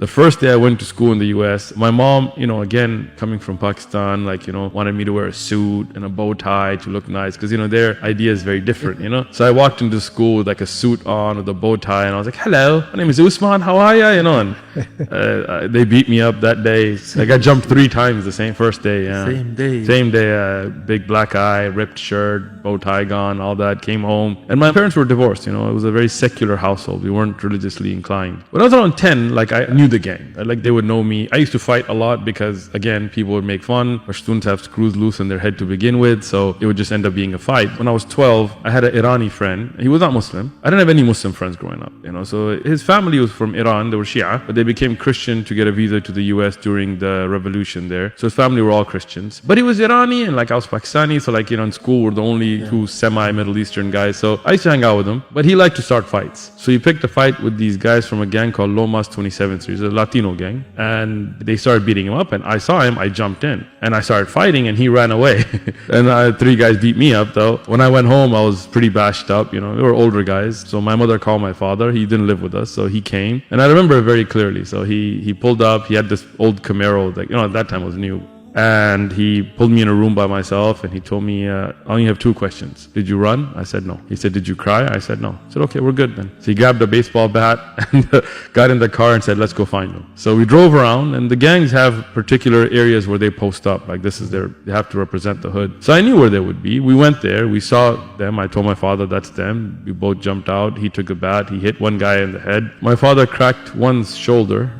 The first day I went to school in the US, my mom, again, coming from Pakistan, wanted me to wear a suit and a bow tie to look nice because, their idea is very different. So I walked into school with like a suit on with a bow tie and I was like, hello, my name is Usman, how are you? And they beat me up that day. I got jumped 3 times the first day. Yeah. Same day, big black eye, ripped shirt, bow tie gone, all that, came home. And my parents were divorced, it was a very secular household. We weren't religiously inclined. When I was around 10, I knew the gang. They would know me. I used to fight a lot because, again, people would make fun. Our students have screws loose in their head to begin with, so it would just end up being a fight. When I was 12, I had an Irani friend. He was not Muslim. I didn't have any Muslim friends growing up, So his family was from Iran. They were Shia, but they became Christian to get a visa to the US during the revolution there. So his family were all Christians. But he was Irani and I was Pakistani, so in school we're the only 2 semi-Middle Eastern guys. So I used to hang out with him, but he liked to start fights. So he picked a fight with these guys from a gang called Lomas 27th Street. It's a Latino gang. And they started beating him up and I saw him, I jumped in. And I started fighting and he ran away. And 3 guys beat me up though. When I went home, I was pretty bashed up. They were older guys. So my mother called my father. He didn't live with us, so he came. And I remember it very clearly. So he pulled up. He had this old Camaro that, at that time was new. And he pulled me in a room by myself and he told me, I only have 2 questions. Did you run? I said no. He said, did you cry? I said no. I said, okay, we're good then. So he grabbed a baseball bat and got in the car and said, let's go find them. So we drove around and the gangs have particular areas where they post up. This is they have to represent the hood. So I knew where they would be. We went there. We saw them. I told my father, that's them. We both jumped out. He took a bat. He hit one guy in the head. My father cracked one's shoulder,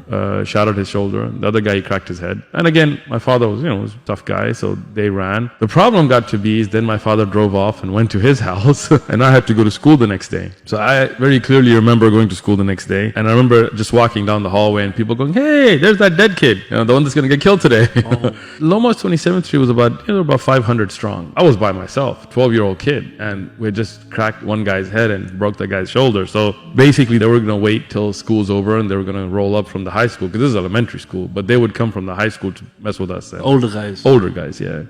shattered his shoulder. The other guy, he cracked his head. And again, my father was, was a tough guy, so they ran. The problem got to be is then my father drove off and went to his house and I had to go to school the next day. So I very clearly remember going to school the next day and I remember just walking down the hallway and people going, hey, there's that dead kid, the one that's going to get killed today. Oh. Lomas 27th Street was about 500 strong. I was by myself, 12-year-old kid, and we had just cracked one guy's head and broke that guy's shoulder. So basically they were going to wait till school's over and they were going to roll up from the high school, because this is elementary school, but they would come from the high school to mess with us. Older guys, yeah.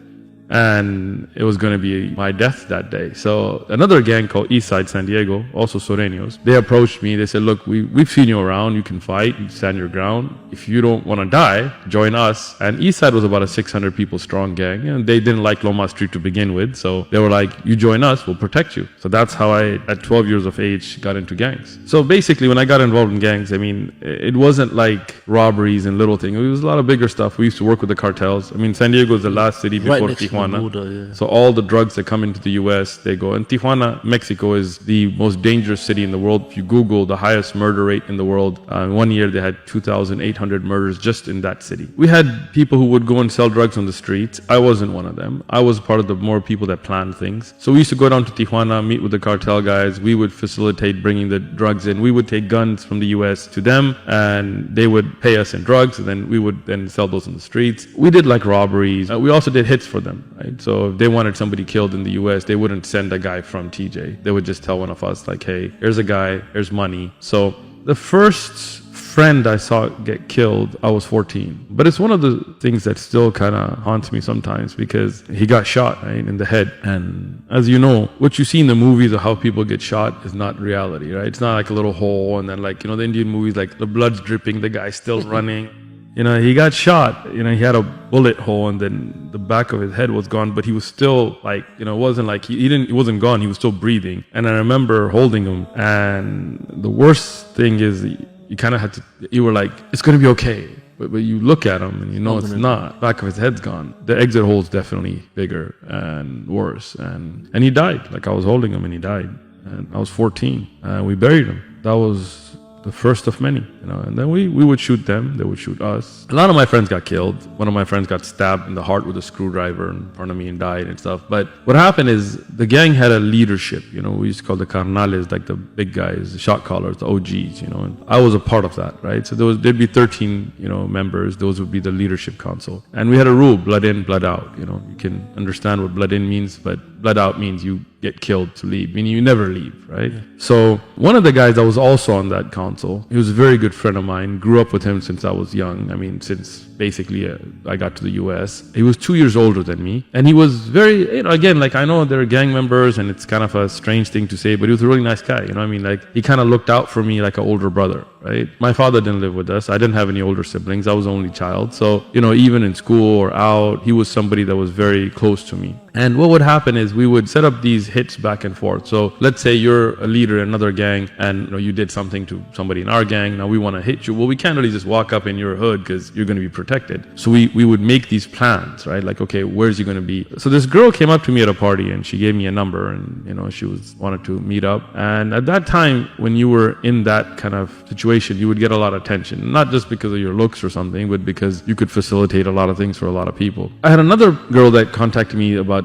And it was going to be my death that day. So another gang called Eastside San Diego, also Sureños, they approached me. They said, look, we've seen you around. You can fight. You stand your ground. If you don't want to die, join us. And Eastside was about a 600 people strong gang. And they didn't like Lomas Street to begin with. So they were like, you join us, we'll protect you. So that's how I, at 12 years of age, got into gangs. So basically, when I got involved in gangs, it wasn't like robberies and little things. It was a lot of bigger stuff. We used to work with the cartels. San Diego is the last city before Tijuana. Border, yeah. So all the drugs that come into the US, they go. And Tijuana, Mexico is the most dangerous city in the world. If you Google the highest murder rate in the world, 1 year they had 2,800 murders just in that city. We had people who would go and sell drugs on the streets. I wasn't one of them. I was part of the more people that planned things. So we used to go down to Tijuana, meet with the cartel guys. We would facilitate bringing the drugs in. We would take guns from the US to them and they would pay us in drugs and then we would then sell those in the streets. We did robberies. We also did hits for them. Right? So if they wanted somebody killed in the US, they wouldn't send a guy from TJ. They would just tell one of us hey, here's a guy, here's money. So the first friend I saw get killed, I was 14. But it's one of the things that still kind of haunts me sometimes because he got shot in the head. And as you know, what you see in the movies of how people get shot is not reality, right? It's not like a little hole and then the Indian movies, the blood's dripping, the guy's still running. He got shot, he had a bullet hole and then the back of his head was gone, but he was still it wasn't he wasn't gone, he was still breathing. And I remember holding him and the worst thing is you kind of had to, you were like, it's going to be okay. But you look at him and it's not. Back of his head's gone. The exit hole's definitely bigger and worse. And he died. I was holding him and he died. And I was 14 and we buried him. That was the first of many, and then we would shoot them, they would shoot us. A lot of my friends got killed. One of my friends got stabbed in the heart with a screwdriver in front of me and died and stuff. But what happened is the gang had a leadership, we used to call the carnales, the big guys, the shot callers, the OGs, and I was a part of that, right? So there'd be 13, members. Those would be the leadership council. And we had a rule, blood in, blood out. You can understand what blood in means, but blood out means you get killed to leave, meaning you never leave, right? Yeah. So one of the guys that was also on that council, he was a very good friend of mine, grew up with him since I was young. I mean, since basically I got to the US. He was 2 years older than me. And he was very, again, like I know they're gang members and it's kind of a strange thing to say, but he was a really nice guy. I mean, like he kind of looked out for me like an older brother, right? My father didn't live with us. I didn't have any older siblings. I was the only child. So, even in school or out, he was somebody that was very close to me. And what would happen is we would set up these hits back and forth. So let's say you're a leader in another gang and you did something to somebody in our gang. Now we want to hit you. Well, we can't really just walk up in your hood because you're going to be protected. So we would make these plans, right? Like, okay, where's he going to be? So this girl came up to me at a party and she gave me a number and, she wanted to meet up. And at that time, when you were in that kind of situation, you would get a lot of attention, not just because of your looks or something, but because you could facilitate a lot of things for a lot of people. I had another girl that contacted me about,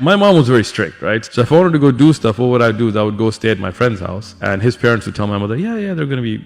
my mom was very strict, right? So if I wanted to go do stuff, what would I do? I would go stay at my friend's house and his parents would tell my mother, yeah, they're going to be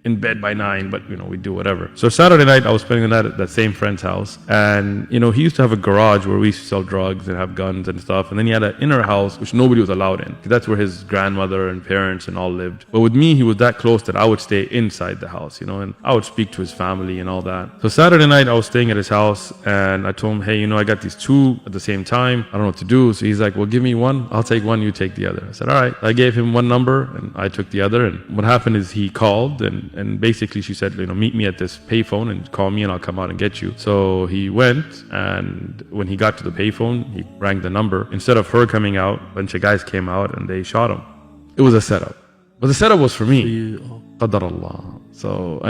in bed by 9, but we do whatever. So Saturday night I was spending the night at that same friend's house, and he used to have a garage where we used to sell drugs and have guns and stuff, and then he had an inner house which nobody was allowed in. That's where his grandmother and parents and all lived. But with me, he was that close that I would stay inside the house, and I would speak to his family and all that. So Saturday night I was staying at his house, and I told him, hey, I got these two at the same time. I don't know what to do. So he's like, well, give me one. I'll take one. You take the other. I said, all right. I gave him one number and I took the other. And what happened is he called and basically she said, meet me at this payphone and call me and I'll come out and get you. So he went, and when he got to the payphone, he rang the number. Instead of her coming out, a bunch of guys came out and they shot him. It was a setup. But the setup was for me. Qadar Allah. So,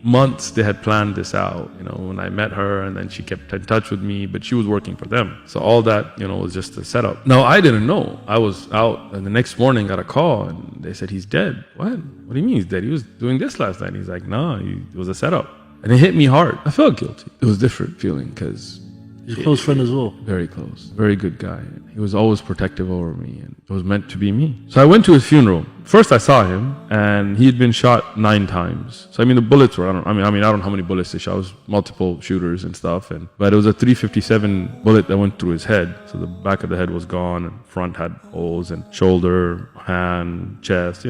months they had planned this out, when I met her, and then she kept in touch with me, but she was working for them. So all that, was just a setup. Now, I didn't know. I was out, and the next morning got a call, and they said, he's dead. What? What do you mean he's dead? He was doing this last night. He's like, no, it was a setup. And it hit me hard. I felt guilty. It was a different feeling, because he's a close friend as well. Very close. Very good guy. He was always protective over me, and it was meant to be me. So I went to his funeral. First I saw him, and he had been shot 9 times. So the bullets were, I don't know how many bullets they shot. It was multiple shooters and stuff, but it was a .357 bullet that went through his head. So the back of the head was gone, and front had holes, and shoulder, hand, chest,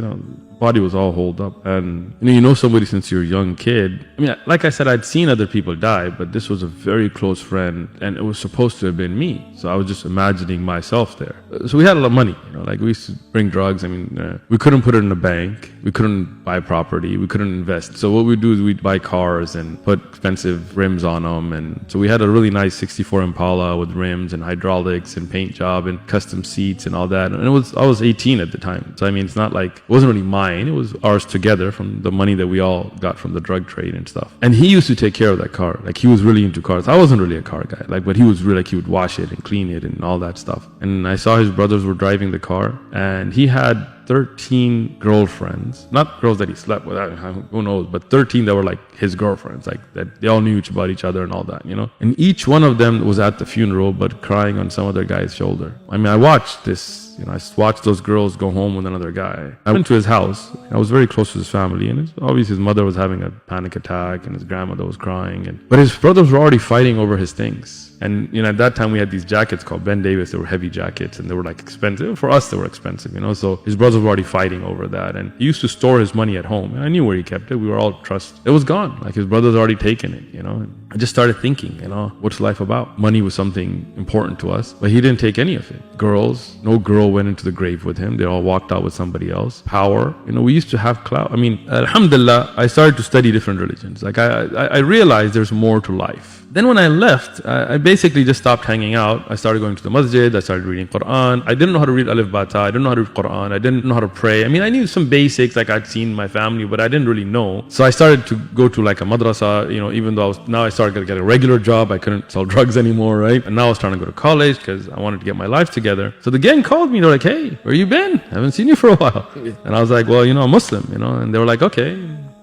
body was all holed up. And somebody since you're a young kid. Like I said, I'd seen other people die, but this was a very close friend, and it was supposed to have been me. So I was just imagining myself there. So we had a lot of money, like we used to bring drugs. We couldn't put it in a bank. We couldn't buy property. We couldn't invest. So what we'd do is we'd buy cars and put expensive rims on them. And so we had a really nice 64 Impala with rims and hydraulics and paint job and custom seats and all that. And I was 18 at the time. So it's not like, it wasn't really mine. It was ours together from the money that we all got from the drug trade and stuff. And he used to take care of that car. Like he was really into cars. I wasn't really a car guy. But he was really he would wash it and clean it and all that stuff. And I saw his brothers were driving the car, and he had 13 girlfriends, not girls that he slept with, who knows, but 13 that were like his girlfriends, that they all knew about each other and all that, And each one of them was at the funeral, but crying on some other guy's shoulder. I watched this, I watched those girls go home with another guy. I went to his house. I was very close to his family, and obviously his mother was having a panic attack, and his grandmother was crying, but his brothers were already fighting over his things. And at that time we had these jackets called Ben Davis. They were heavy jackets, and they were expensive. For us, they were expensive, So his brothers were already fighting over that. And he used to store his money at home. And I knew where he kept it. We were all trust. It was gone. His brothers already taken it, And I just started thinking, what's life about? Money was something important to us, but he didn't take any of it. Girls, no girl went into the grave with him. They all walked out with somebody else. Power, we used to have clout. Alhamdulillah, I started to study different religions. I realized there's more to life. Then when I left, I basically just stopped hanging out. I started going to the masjid. I started reading Quran. I didn't know how to read Alif Ba Ta. I didn't know how to read Quran. I didn't know how to pray. I knew some basics I'd seen in my family, but I didn't really know. So I started to go to a madrasa, even though now I started to get a regular job. I couldn't sell drugs anymore, right? And now I was trying to go to college because I wanted to get my life together. So the gang called me. They're like, hey, where you been? I haven't seen you for a while. And I was like, well, I'm Muslim, and they were like, okay.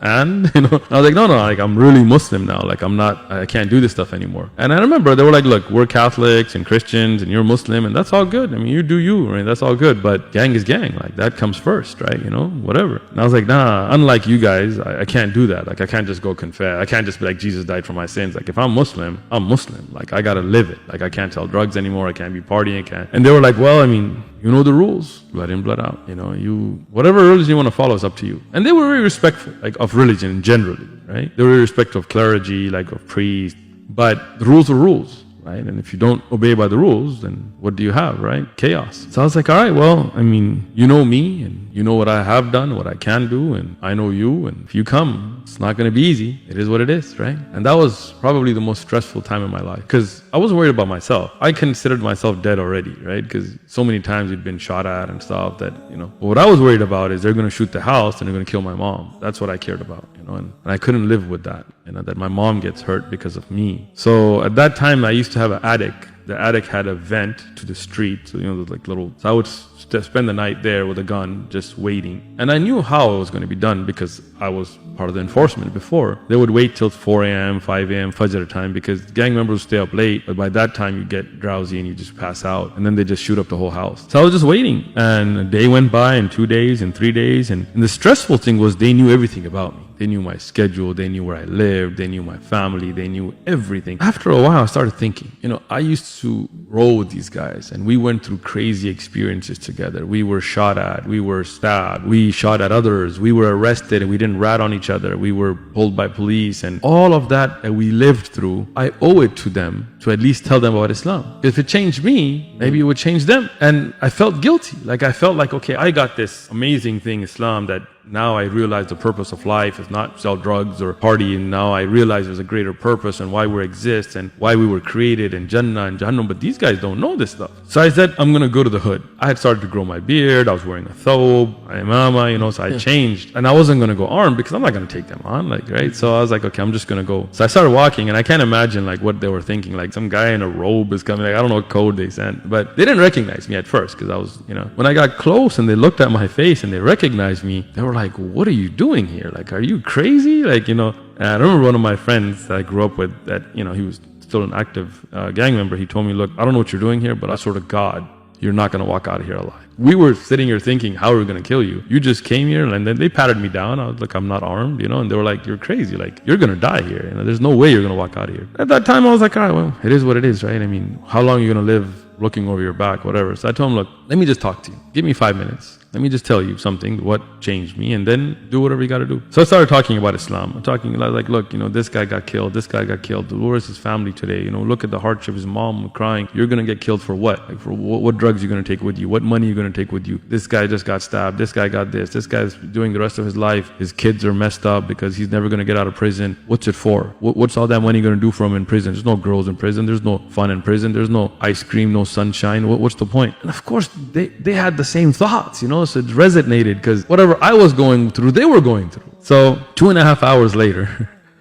And, I was like, no, like, I'm really Muslim now. Like, I can't do this stuff anymore. And I remember they were like, look, we're Catholics and Christians and you're Muslim and that's all good. I mean, you do you, right? That's all good. But gang is gang. Like, that comes first, right? Whatever. And I was like, nah, unlike you guys, I can't do that. Like, I can't just go confess. I can't just be like, Jesus died for my sins. Like, if I'm Muslim, I'm Muslim. Like, I gotta live it. Like, I can't sell drugs anymore. I can't be partying. And they were like, well, I mean, you know the rules, blood in, blood out. Whatever religion you want to follow is up to you. And they were very respectful, like, of religion generally, right? They were very respectful of clergy, like of priests. But the rules are rules, right? And if you don't obey by the rules, then what do you have, right? Chaos. So I was like, all right, well, I mean, you know me, and you know what I have done, what I can do, and I know you. And if you come, it's not going to be easy. It is what it is, right? And that was probably the most stressful time in my life because I was worried about myself. I considered myself dead already, right? Because so many times we'd been shot at and stuff that, But what I was worried about is they're going to shoot the house and they're going to kill my mom. That's what I cared about, and I couldn't live with that, that my mom gets hurt because of me. So at that time, I used to have an attic. The attic had a vent to the street, so like little. So I would spend the night there with a gun, just waiting. And I knew how it was going to be done because I was part of the enforcement before. They would wait till 4 a.m., 5 a.m., Fajr time because gang members would stay up late. But by that time, you get drowsy and you just pass out, and then they just shoot up the whole house. So I was just waiting, and a day went by, and 2 days, and 3 days, and the stressful thing was they knew everything about me. They knew my schedule, they knew where I lived, they knew my family, they knew everything. After a while, I started thinking, I used to roll with these guys and we went through crazy experiences together. We were shot at, we were stabbed, we shot at others, we were arrested and we didn't rat on each other, we were pulled by police, and all of that we lived through, I owe it to them to at least tell them about Islam. If it changed me, maybe it would change them. And I felt guilty. Like I felt like, okay, I got this amazing thing, Islam, that now I realize the purpose of life is not sell drugs or party, and now I realize there's a greater purpose and why we exist and why we were created and Jannah and Jahannam. But these guys don't know this stuff. So I said, I'm going to go to the hood. I had started to grow my beard. I was wearing a thobe, imama, so I changed. And I wasn't going to go armed because I'm not going to take them on, right? So I was like, okay, I'm just going to go. So I started walking, and I can't imagine what they were thinking. Like some guy in a robe is coming. I don't know what code they sent. But they didn't recognize me at first because I was, when I got close and they looked at my face and they recognized me, they were like, what are you doing here? Like, are you crazy? And I remember one of my friends that I grew up with that, he was still an active gang member. He told me, look, I don't know what you're doing here, but I swear to God, you're not going to walk out of here alive. We were sitting here thinking, how are we going to kill you? You just came here, and then they patted me down. I was like, I'm not armed, and they were like, you're crazy. Like, you're going to die here. There's no way you're going to walk out of here. At that time, I was like, all right, well, it is what it is, right? I mean, how long are you going to live looking over your back, whatever? So I told him, look, let me just talk to you. Give me 5 minutes. Let me just tell you something, what changed me, and then do whatever you got to do. So I started talking about Islam. I'm talking like, look, this guy got killed. This guy got killed. Where is his family today? Look at the hardship. His mom crying. You're going to get killed for what? Like for what drugs you're going to take with you? What money you're going to take with you? This guy just got stabbed. This guy got this. This guy's doing the rest of his life. His kids are messed up because he's never going to get out of prison. What's it for? What's all that money going to do for him in prison? There's no girls in prison. There's no fun in prison. There's no ice cream, no sunshine. What's the point? And of course, they had the same thoughts, so it resonated because whatever I was going through, they were going through. So 2.5 hours later,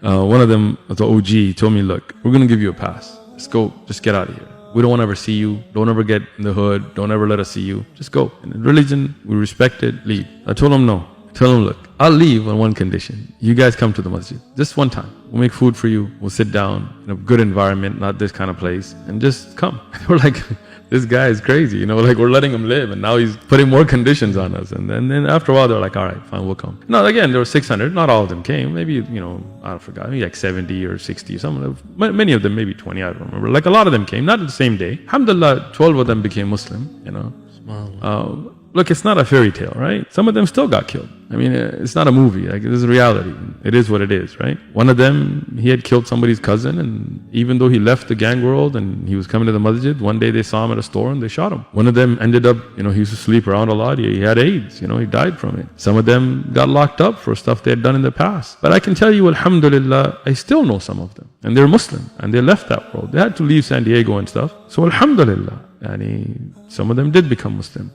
one of them, the OG, told me, look, we're going to give you a pass. Let's go. Just get out of here. We don't want to ever see you. Don't ever get in the hood. Don't ever let us see you. Just go. And in religion, we respect it. Leave. I told him no. Tell him, look, I'll leave on one condition. You guys come to the masjid. Just one time. We'll make food for you. We'll sit down in a good environment, not this kind of place. And just come. We're like, this guy is crazy, like we're letting him live, and now he's putting more conditions on us. And then after a while, they're like, all right, fine, we'll come. Now, again, there were 600. Not all of them came. Maybe, I forgot, maybe like 70 or 60. Many of them, maybe 20, I don't remember. Like a lot of them came, not the same day. Alhamdulillah, 12 of them became Muslim, Look, it's not a fairy tale, right? Some of them still got killed. I mean, it's not a movie. Like, this is reality. It is what it is, right? One of them, he had killed somebody's cousin, and even though he left the gang world and he was coming to the masjid, one day they saw him at a store and they shot him. One of them ended up, he used to sleep around a lot. He had AIDS, he died from it. Some of them got locked up for stuff they had done in the past. But I can tell you, alhamdulillah, I still know some of them. And they're Muslim, and they left that world. They had to leave San Diego and stuff. So alhamdulillah, some of them did become Muslim.